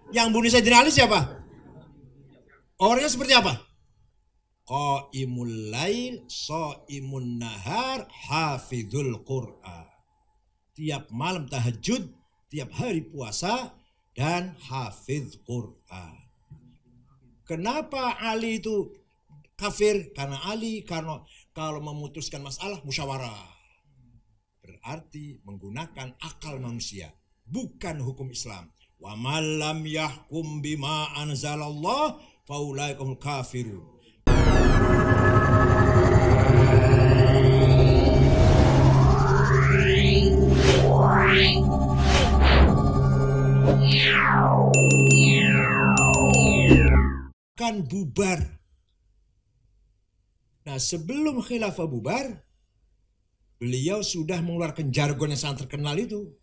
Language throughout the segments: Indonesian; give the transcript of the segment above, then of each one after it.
Yang bunuh Sayyidina Ali siapa? Orangnya seperti apa? Qaimul lail, shaimun nahar, hafizul Qur'an. Tiap malam tahajud, tiap hari puasa, dan hafiz Qur'an. Kenapa Ali itu kafir? Karena Ali kalau memutuskan masalah musyawarah. Berarti menggunakan akal manusia, bukan hukum Islam. Wa man lam yahkum bima anzalallah faulaikumul kafirun. Kan bubar. Nah, sebelum khilafah bubar, beliau sudah mengeluarkan jargon yang sangat terkenal itu.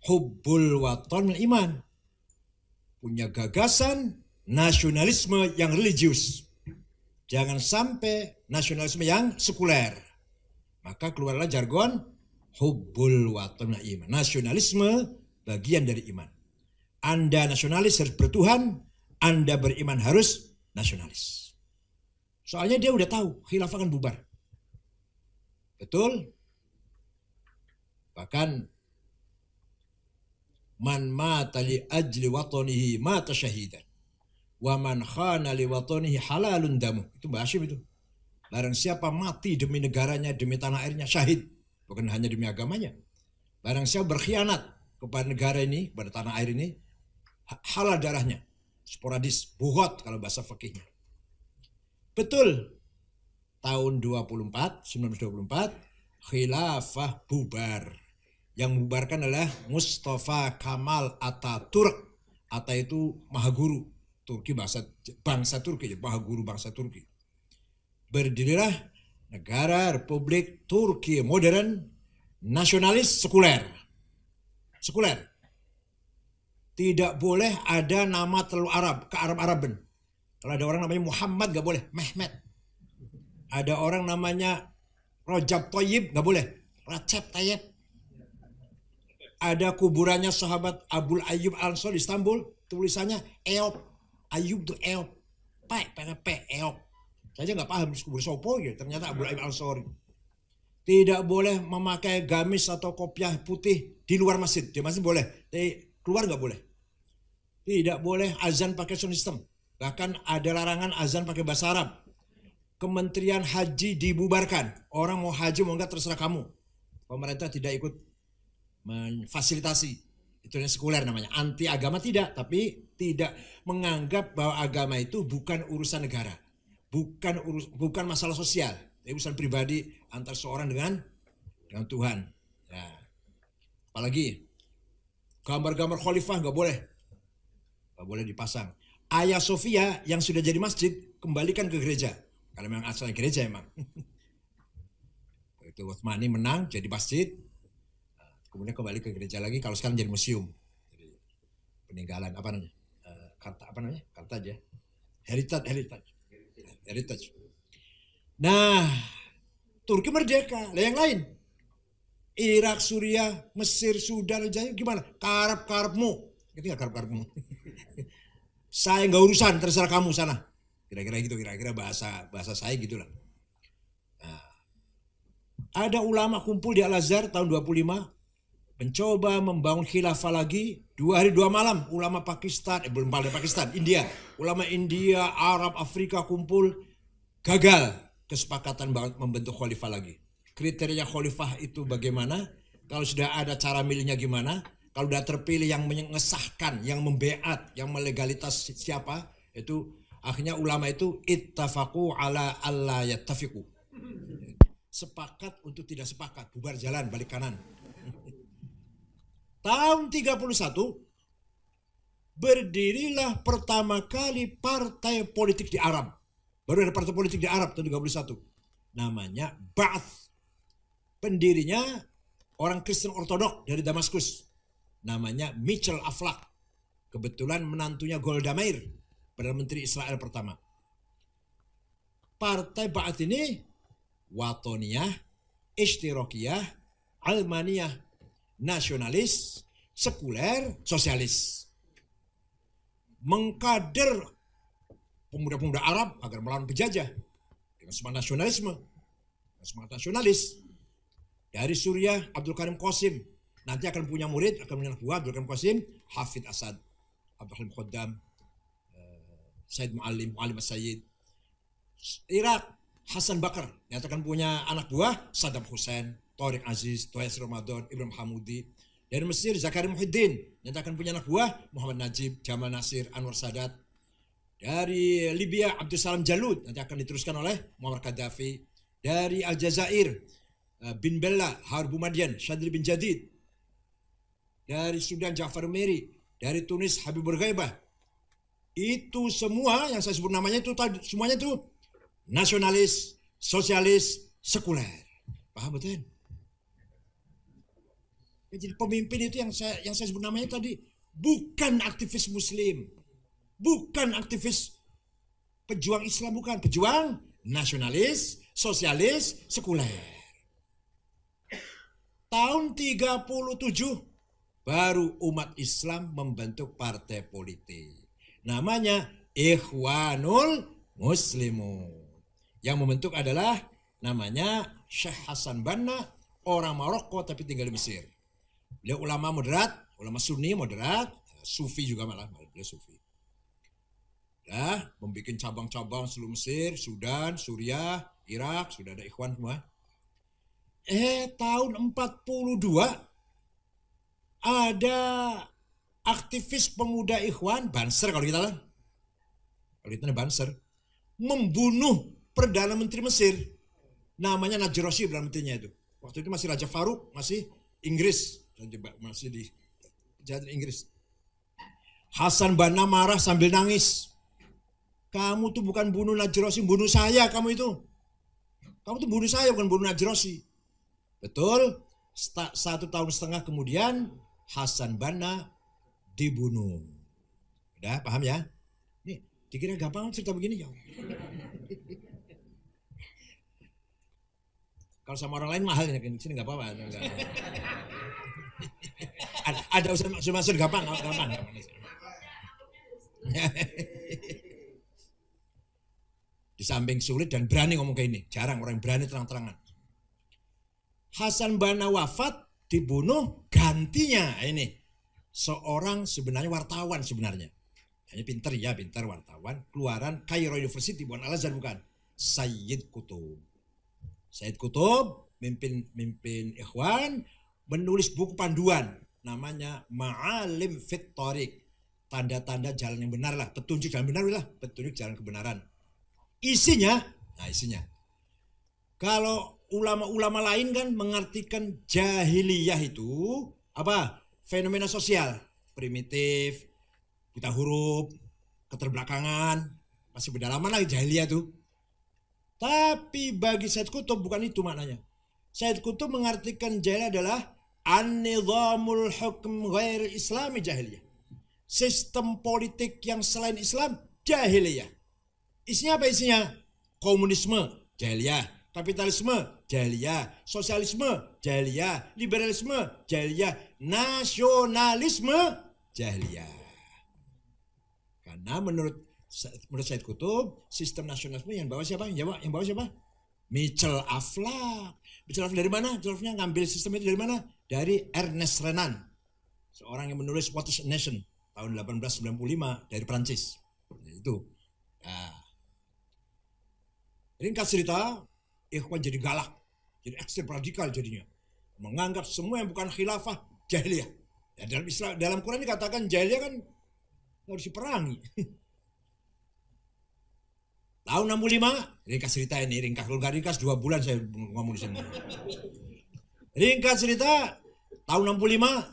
Hubbul waton minal iman. Punya gagasan nasionalisme yang religius. Jangan sampai nasionalisme yang sekuler. Maka keluarlah jargon hubbul waton minal iman. Nasionalisme bagian dari iman. Anda nasionalis harus bertuhan, Anda beriman harus nasionalis. Soalnya dia udah tahu khilafah akan bubar. Betul? Bahkan man mata li ajli watanihi mata syahidan. Wa man khana li watanihi halalun damu. Itu Mbak Hashim itu. Barang siapa mati demi negaranya, demi tanah airnya, syahid. Bukan hanya demi agamanya. Barang siapa berkhianat kepada negara ini, kepada tanah air ini, halal darahnya. Sporadis, buhot kalau bahasa fikihnya. Betul. Tahun 1924, khilafah bubar. Yang membubarkan adalah Mustafa Kemal Atatürk. Atta itu mahaguru. Turki bangsa Turki, mahaguru bangsa Turki. Berdirilah negara Republik Turki modern, nasionalis sekuler. Sekuler. Tidak boleh ada nama terlalu Arab, ke Arab-Araban. Kalau ada orang namanya Muhammad gak boleh, Mehmet. Ada orang namanya Rajab Thayyib gak boleh, Recep Tayyip. Ada kuburannya sahabat Abul Ayyub Al-Ansari di Istanbul, tulisannya Eop. Ayub itu Eop. P, Eop. Saya gak paham kubur sopo gitu, ternyata Abul Ayyub Al-Ansari. Tidak boleh memakai gamis atau kopiah putih di luar masjid. Di masjid boleh, tapi keluar gak boleh. Tidak boleh azan pakai sound system. Bahkan ada larangan azan pakai bahasa Arab. Kementerian Haji dibubarkan. Orang mau haji mau enggak terserah kamu. Pemerintah tidak ikut memfasilitasi. Itu yang sekuler namanya. Anti agama tidak, tapi tidak menganggap bahwa agama itu bukan urusan negara. Bukan masalah sosial. Itu urusan pribadi antar seorang dengan Tuhan. Nah, apalagi gambar-gambar khalifah nggak boleh. Nggak boleh dipasang. Hagia Sophia yang sudah jadi masjid kembalikan ke gereja. Karena memang asalnya gereja emang. Itu Utsmani menang jadi masjid. Kemudian kembali ke gereja lagi. Kalau sekarang jadi museum. Jadi peninggalan apa namanya? Karta aja. Heritage. Nah, Turki merdeka. Lah yang lain. Irak, Suriah, Mesir, Sudan, Aljazair gimana? Karep-karepmu. Itu nggak karep-karepmu. Saya nggak urusan, terserah kamu sana. Kira-kira gitu, kira-kira bahasa saya gitulah. Nah, ada ulama kumpul di Al-Azhar tahun 25, mencoba membangun khilafah lagi. 2 hari 2 malam, ulama Pakistan, belum pada Pakistan, India. Ulama India, Arab, Afrika kumpul, gagal kesepakatan membentuk khalifah lagi. Kriteria khalifah itu bagaimana? Kalau sudah ada cara milihnya gimana? Kalau sudah terpilih yang mengesahkan, yang membeat, yang melegalitas siapa? Itu akhirnya ulama itu ittafaqu ala alla yattafiqu. Sepakat untuk tidak sepakat, bubar jalan, balik kanan. Tahun 31 berdirilah pertama kali partai politik di Arab. Baru ada partai politik di Arab tahun 31. Namanya Ba'ath. Pendirinya orang Kristen Ortodok dari Damaskus. Namanya Mitchell Aflaq. Kebetulan menantunya Golda Meir, Perdana Menteri Israel pertama. Partai Ba'ath ini Watoniyah, Ishtirakiyah, Almaniyah, nasionalis, sekuler, sosialis. mengkader pemuda-pemuda Arab agar melawan penjajah dengan semangat nasionalisme, dengan semangat nasionalis. Dari Suriah, Abdul Karim Qasim, nanti akan punya murid, akan punya anak buah, Abdul Karim Qasim, Hafid Asad, Abdul Halim Khaddam, Said Mu'allim, Mu'allim As-Sayyid. Irak, Hasan Bakar, yang akan punya anak buah, Saddam Hussein, Tariq Aziz, Toyas Ramadan, Ibrahim Hamudi. Dari Mesir, Zakaria Muhyiddin, yang akan punya anak buah, Muhammad Najib, Jamal Nasir, Anwar Sadat. Dari Libya, Abdul Salam Jalud, nanti akan diteruskan oleh Muammar Gaddafi. Dari Aljazair, bin Bella, Harbu Madian, Syadri bin Jadid. Dari Sudan, Ja'far Meri. Dari Tunis, Habibur Ghaibah. Itu semua yang saya sebut namanya itu semuanya itu nasionalis, sosialis, sekuler. Paham betul? Jadi pemimpin itu yang saya sebut namanya tadi bukan aktivis Muslim, bukan aktivis pejuang Islam, bukan pejuang nasionalis, sosialis, sekuler. Tahun 37 baru umat Islam membentuk partai politik. Namanya Ikhwanul Muslimun. Yang membentuk adalah namanya Syekh Hasan Banna, orang Maroko tapi tinggal di Mesir. Beliau ulama moderat, ulama Sunni moderat, Sufi juga malah, beliau Sufi. Ya, membuat cabang-cabang seluruh Mesir, Sudan, Suriah, Irak, sudah ada ikhwan semua. Tahun 42 ada aktivis pemuda ikhwan, Banser kalau kita lah. Kalau kita Banser, membunuh Perdana Menteri Mesir. Namanya Najrossi Perdana Menterinya itu. Waktu itu masih Raja Faruk, masih Inggris. Masih di jalan Inggris. Hasan Banna marah sambil nangis. Kamu tuh bukan bunuh Najrossi, bunuh saya kamu itu. Kamu tuh bunuh saya, bukan bunuh Najrossi. Betul, 1,5 tahun kemudian Hasan Banna dibunuh. Udah paham ya? Nih, dikira gampang cerita begini ya. Kalau sama orang lain mahal ya, sini nggak apa-apa. Ada usaha gampang. Di samping sulit dan berani ngomong kayak ini, jarang orang yang berani terang-terangan. Hasan Banna wafat, dibunuh, gantinya ini seorang sebenarnya wartawan sebenarnya. Hanya pintar wartawan, keluaran Cairo University, bukan Al-Azhar bukan. Sayyid Qutb. Sayyid Qutb mimpin ikhwan, menulis buku panduan namanya Ma'alim Fit Thoriq, tanda-tanda jalan yang benar lah, petunjuk jalan benar lah, petunjuk jalan kebenaran. Isinya, kalau ulama-ulama lain kan mengartikan jahiliyah itu apa? Fenomena sosial, primitif, buta huruf, keterbelakangan, masih berdalaman lagi jahiliyah tuh. Tapi bagi Sayyid Qutb bukan itu maknanya. Sayyid Qutb mengartikan jahiliyah adalah an-nizamul hukm ghair islami jahiliyah. Sistem politik yang selain Islam jahiliyah. Isinya apa isinya? Komunisme, jahiliyah. Kapitalisme, jahiliyah. Sosialisme, jahiliyah. Liberalisme, jahiliyah. Nasionalisme, jahiliyah. Karena menurut Sayyid Qutb, sistem nasionalisme yang bawa siapa? Yang bawa siapa? Michel Aflaq. Michel Aflaq dari mana? Michel Aflaq ngambil sistem itu dari mana? Dari Ernest Renan. Seorang yang menulis What is a Nation tahun 1895 dari Prancis. Itu. Nah. Ringkas cerita, ikhwan jadi galak, jadi ekstrem radikal jadinya. Menganggap semua yang bukan khilafah jahiliyah. Ya, dalam Islam, dalam Quran dikatakan jahiliyah kan harus diperangi. Tahun 65, ringkas cerita ini, ringkas. Kalau nggak ringkas 2 bulan saya ngomong di sini. Ringkas cerita, tahun 65,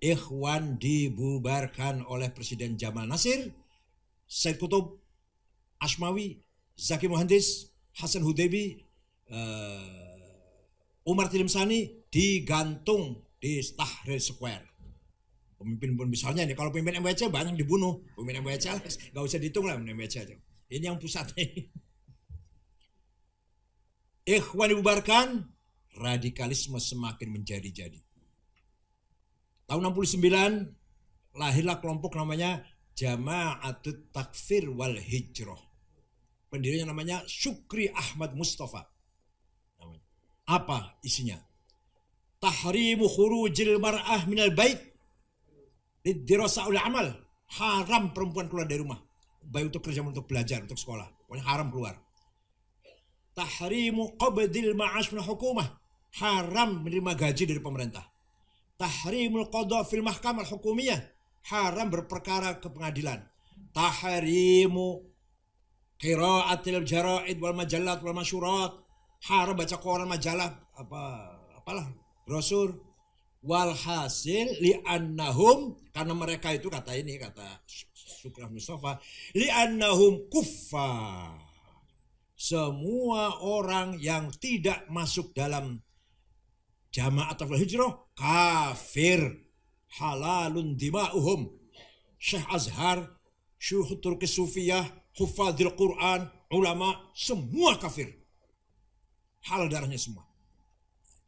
ikhwan dibubarkan oleh Presiden Jamal Nasir, Sayyid Qutb, Ashmawi, Zaki Muhandis, Hasan Hudaybi, Umar Tilimsani digantung di Tahrir Square. Pemimpin misalnya nih, kalau pemimpin MWC banyak dibunuh. Pemimpin MWC nggak usah dihitung lah, MWC aja. Ini yang pusatnya. Ikhwan dibubarkan, radikalisme semakin menjadi-jadi. Tahun 69 lahirlah kelompok namanya Jama'atut Takfir wal Hijrah. Pendirinya namanya Syukri Ahmad Mustafa. Apa isinya? Tahrimu khurujil mar'ah minal bait lidirasa'ul amal. Haram perempuan keluar dari rumah. Baik untuk kerja, untuk belajar, untuk sekolah. Pokoknya haram keluar. Tahrimu qabdil ma'ash min hukumah. Haram menerima gaji dari pemerintah. Tahrimul qada fil mahkamah hukumiyah. Haram berperkara ke pengadilan. Tahrimu qira'atil jaraid wal majallat wal masyurat. Haram baca koran, majalah, apalah, brosur. Walhasil li'annahum, karena mereka itu kata Syukri Mustafa, li'annahum kuffar. Semua orang yang tidak masuk dalam Jama'atul Hijrah kafir. Halalun dima'uhum. Syekh Azhar, Syekh Turki Sufiyah, Hufadil Quran, ulama, semua kafir. Halal darahnya semua.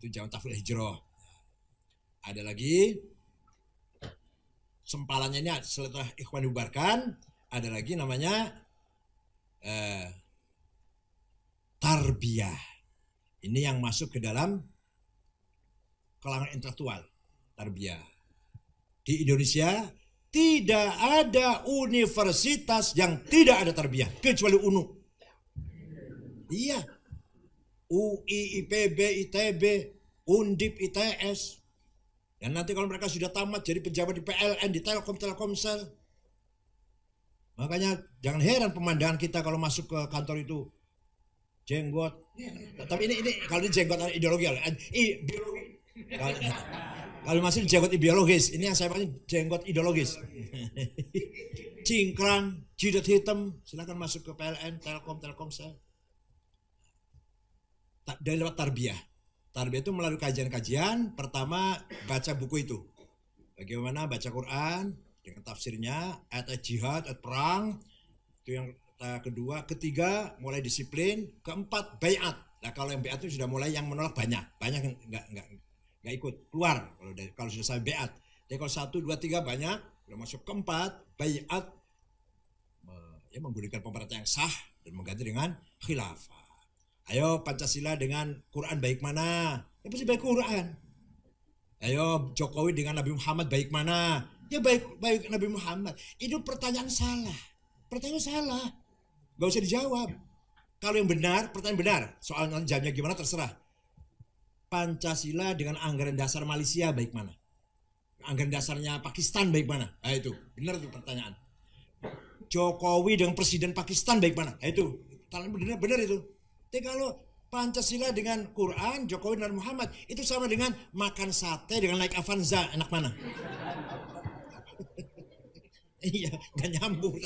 Itu Jama'atul Hijrah. Ada lagi sempalannya ini setelah ikhwan dibubarkan, ada lagi namanya tarbiyah. Ini yang masuk ke dalam kalangan intelektual. Tarbiyah. Di Indonesia tidak ada universitas yang tidak ada tarbiyah kecuali UNU. Iya. UI, IPB, ITB, Undip, ITS. Dan nanti kalau mereka sudah tamat jadi pejabat di PLN, di Telkomsel. Makanya jangan heran pemandangan kita kalau masuk ke kantor itu jenggot. Tapi ini kalau ini jenggot ideologi. Kalau masih jenggot ideologis, ini yang saya paling jenggot ideologis. Cingkrang, jidat hitam, silakan masuk ke PLN, Telkomsel. Dari lewat tarbiyah. Tarbiyah itu melalui kajian-kajian. Pertama baca buku itu. Bagaimana baca Quran dengan tafsirnya, ayat jihad, ayat perang. Itu yang kedua, ketiga mulai disiplin, keempat baiat. Nah kalau yang baiat itu sudah mulai yang menolak banyak nggak ikut keluar kalau sudah sampai baiat. Jadi kalau 1, 2, 3 banyak, udah masuk keempat baiat, ya menggulingkan pemerintah yang sah dan mengganti dengan khilafah. Ayo Pancasila dengan Quran baik mana? Ya pasti baik Quran. Ayo Jokowi dengan Nabi Muhammad baik mana? Ya baik Nabi Muhammad. Itu pertanyaan salah. Pertanyaan salah. Gak usah dijawab. Kalau yang benar, pertanyaan benar. Soal jawabnya gimana terserah. Pancasila dengan anggaran dasar Malaysia baik mana? Anggaran dasarnya Pakistan baik mana? Nah itu, benar itu pertanyaan. Jokowi dengan presiden Pakistan baik mana? Nah itu, benar itu. Tapi kalau Pancasila dengan Quran, Jokowi dan Muhammad itu sama dengan makan sate dengan naik Avanza, enak mana? Iya, nggak nyambung.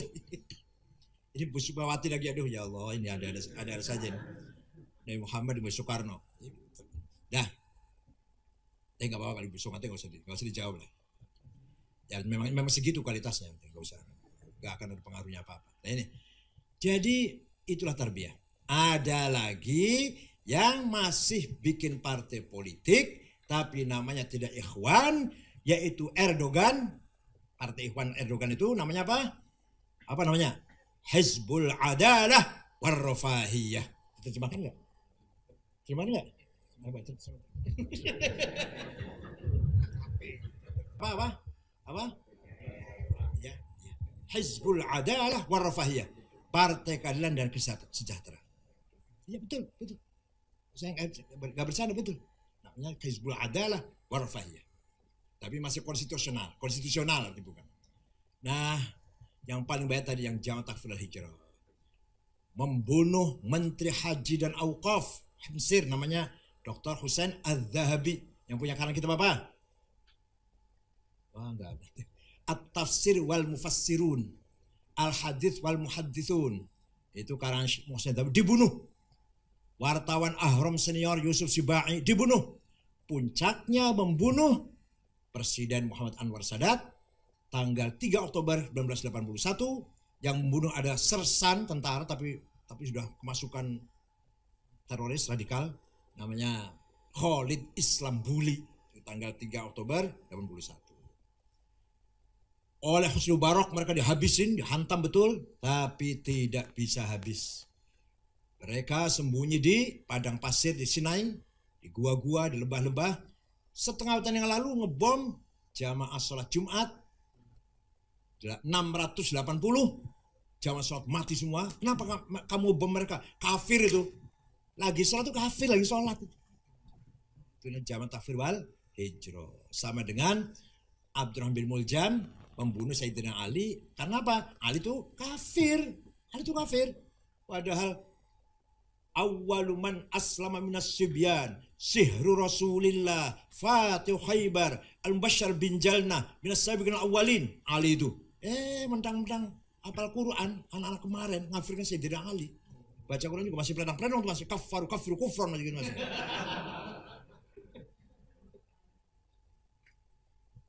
Ini Bu Sukmawati lagi, aduh ya Allah, ini ada saja nih. Nabi Muhammad dengan Soekarno. Dah, nggak apa-apa kali Bu Sukmawati nggak usah dijawab lah. Ya memang segitu kualitasnya, nggak akan ada pengaruhnya apa-apa. Nah ini, jadi itulah tarbiyah. Ada lagi yang masih bikin partai politik tapi namanya tidak ikhwan, yaitu Erdogan. Partai Ikhwan Erdogan itu namanya apa? Apa namanya? Hizbul Adalah Warrafahiyah. Terjemahkan nggak? Terjemahkan nggak? Apa? Ya. Hizbul Adalah Warrafahiyah. Partai Keadilan dan Sejahtera. Ya betul. Saya nggak bercanda, betul. Namanya Hizbul Adalah Warrafahiyah. Tapi masih konstitusional nanti bukan. Nah, yang paling banyak tadi yang Jama'at Takfir Hijrah. Membunuh Menteri Haji dan Auqaf Mesir, namanya Dr. Hussein Al-Zahabi. Yang punya karangan kitab apa? Wah, enggak. At-Tafsir wal Mufassirun, Al-Hadits wal Muhadditsun. Itu karangan Hussein Al-Zahabi dibunuh. Wartawan Ahram senior Yusuf Sibai dibunuh. Puncaknya membunuh Presiden Muhammad Anwar Sadat tanggal 3 Oktober 1981, yang membunuh ada sersan tentara tapi sudah kemasukan teroris radikal namanya Khalid Islambuli, tanggal 3 Oktober 1981. Oleh Husni Mubarak mereka dihabisin, dihantam betul, tapi tidak bisa habis. Mereka sembunyi di padang pasir di Sinai, di gua-gua, di lembah-lembah. Setengah tahun yang lalu ngebom jamaah sholat Jumat 680 jamaah sholat mati semua. Kenapa kamu bom mereka? Kafir itu. Lagi sholat itu kafir, lagi sholat. Itu jamaah takfir wal hijrah. Sama dengan Abdurrahman bin Muljam membunuh Sayyidina Ali. Karena apa? Ali itu kafir. Ali itu kafir. Padahal awwaluman aslama minas sibyan sihru Rasulillah Fatih Khaybar al-Mubasysyar bin Jalnah minas sabiqin awwalin. Ali itu mentang-mentang apal Quran, anak-anak kemarin ngafirkan Sayyidina Ali. Baca Quran juga masih pelan-pelan, masih kafaru kufran masih.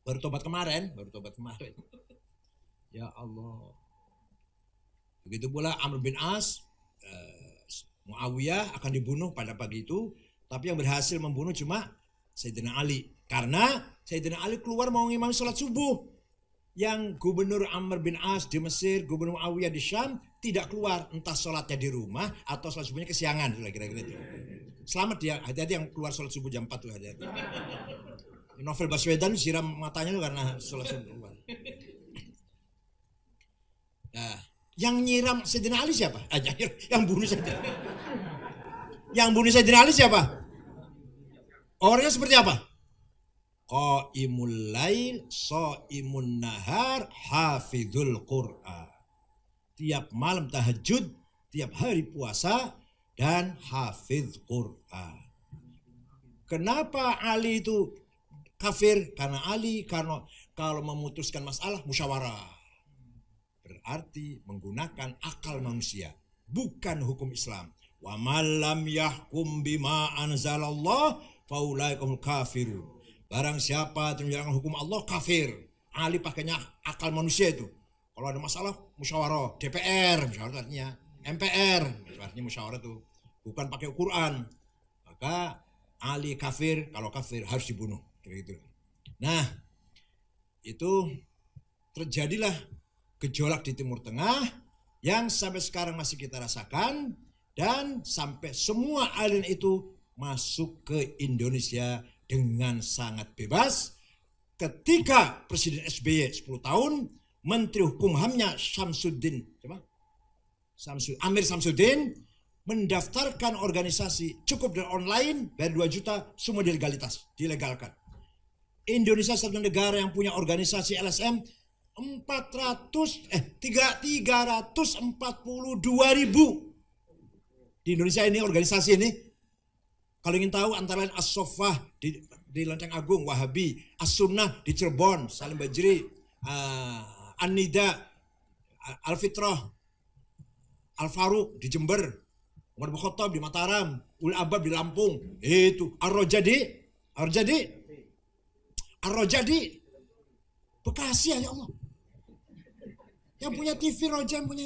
Baru tobat kemarin. Ya Allah. Begitu pula Amr bin As, Muawiyah akan dibunuh pada pagi itu, tapi yang berhasil membunuh cuma Sayyidina Ali. Karena Sayyidina Ali keluar mau ngimami sholat subuh. Yang gubernur Amr bin As di Mesir, gubernur Muawiyah di Syam tidak keluar, entah sholatnya di rumah atau sholat subuhnya kesiangan, kira-kira itu. Selamat dia, hati-hati yang keluar sholat subuh jam 4 tuh, hati-hati. Novel Baswedan siram matanya tuh karena sholat subuh. Nah, yang nyiram Sayyidina Ali siapa? Yang bunuh Sayyidina. Yang bunuh Sayyidina Ali siapa? Orangnya seperti apa? Qaimul lail, shaimun nahar, hafizul Qur'an. Tiap malam tahajud, tiap hari puasa dan hafiz Qur'an. Kenapa Ali itu kafir? Karena Ali kalau memutuskan masalah musyawarah. Berarti menggunakan akal manusia, bukan hukum Islam. Wa man lam yahkum bima anzalallah faulaikumul kafirun. Barang siapa yang menjalankan hukum Allah kafir. Ali pakainya akal manusia itu. Kalau ada masalah musyawarah, DPR, musyawarah artinya MPR, artinya musyawarah itu bukan pakai Quran. Maka Ali kafir, kalau kafir harus dibunuh. Gitu. Nah, itu terjadilah gejolak di Timur Tengah yang sampai sekarang masih kita rasakan, dan sampai semua alien itu masuk ke Indonesia dengan sangat bebas. Ketika Presiden SBY 10 tahun, Menteri Hukum HAM-nya Amir Samsudin mendaftarkan organisasi cukup dan online, bayar 2 juta, semua dilegalkan. Indonesia satu negara yang punya organisasi LSM 342.000 di Indonesia ini organisasi ini. Kalau ingin tahu antara lain As-Soffah di Lenteng Agung Wahabi, As-Sunnah di Cirebon Salim Bajri, An-Nida, Al-Fitrah, Al-Faruq di Jember, Umar bin Khattab di Mataram, Ul Abab di Lampung, itu Ar-Rojadi Bekasi, ya Allah. Yang punya TV Roja, yang punya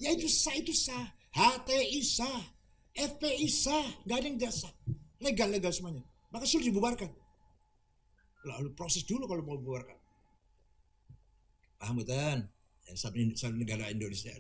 ya itu sah, HTI sah, FPI sah, gak ada yang tidak sah, legal semuanya. Maka sulit dibubarkan. Lalu proses dulu kalau mau dibubarkan. Paham betul? Satu negara Indonesia.